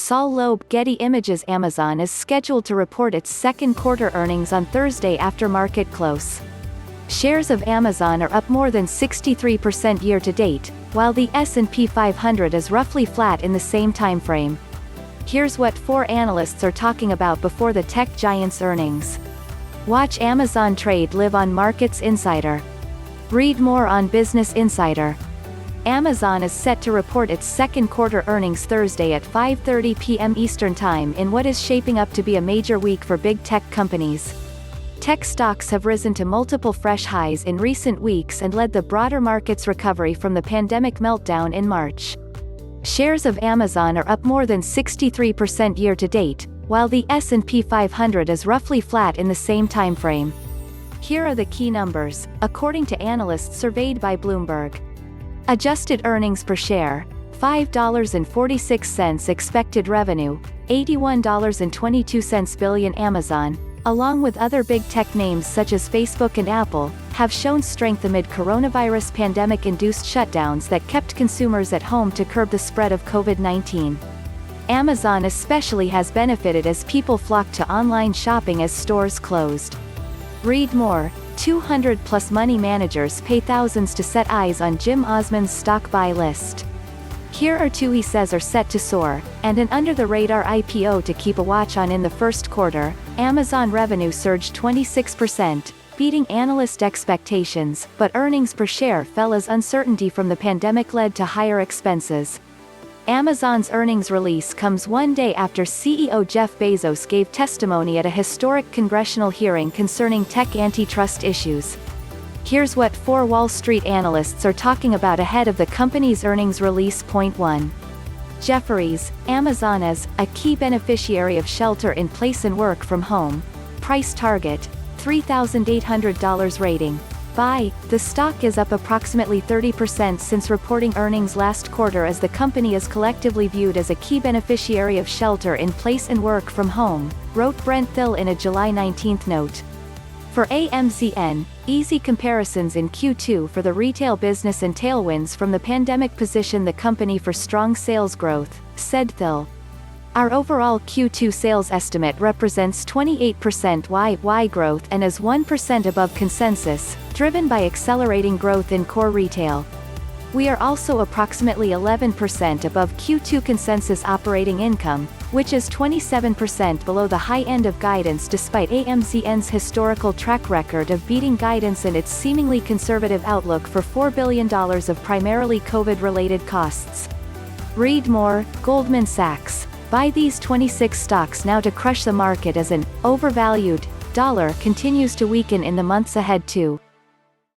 Saul Loeb. Getty Images. Amazon is scheduled to report its second quarter earnings on Thursday after market close. Shares of Amazon are up more than 63% year-to-date, while the S&P 500 is roughly flat in the same time frame. Here's what 4 analysts are talking about before the tech giant's earnings. Watch Amazon trade live on Markets Insider. Read more on Business Insider. Amazon is set to report its second quarter earnings Thursday at 5:30 p.m. Eastern Time in what is shaping up to be a major week for big tech companies. Tech stocks have risen to multiple fresh highs in recent weeks and led the broader market's recovery from the pandemic meltdown in March. Shares of Amazon are up more than 63% year-to-date, while the S&P 500 is roughly flat in the same time frame. Here are the key numbers, according to analysts surveyed by Bloomberg. Adjusted earnings per share, $5.46. Expected revenue, $81.22 billion. Amazon, along with other big tech names such as Facebook and Apple, have shown strength amid coronavirus pandemic-induced shutdowns that kept consumers at home to curb the spread of COVID-19. Amazon especially has benefited as people flocked to online shopping as stores closed. Read more. 200-plus money managers pay thousands to set eyes on Jim Osman's stock buy list. Here are 2 he says are set to soar, and an under-the-radar IPO to keep a watch on. In the first quarter, Amazon revenue surged 26%, beating analyst expectations, but earnings per share fell as uncertainty from the pandemic led to higher expenses. Amazon's earnings release comes one day after CEO Jeff Bezos gave testimony at a historic congressional hearing concerning tech antitrust issues. Here's what 4 Wall Street analysts are talking about ahead of the company's earnings release. Point 1. Jefferies, Amazon as a key beneficiary of shelter-in-place and work from home. Price target, $3,800. Rating, buy. The stock is up approximately 30% since reporting earnings last quarter as the company is collectively viewed as a key beneficiary of shelter-in-place and work from home, wrote Brent Thill in a July 19 note. For AMZN, easy comparisons in Q2 for the retail business and tailwinds from the pandemic position the company for strong sales growth, said Thill. Our overall Q2 sales estimate represents 28% YY growth and is 1% above consensus, driven by accelerating growth in core retail. We are also approximately 11% above Q2 consensus operating income, which is 27% below the high end of guidance despite AMZN's historical track record of beating guidance and its seemingly conservative outlook for $4 billion of primarily COVID-related costs. Read more. Goldman Sachs. Buy these 26 stocks now to crush the market as an overvalued dollar continues to weaken in the months ahead too.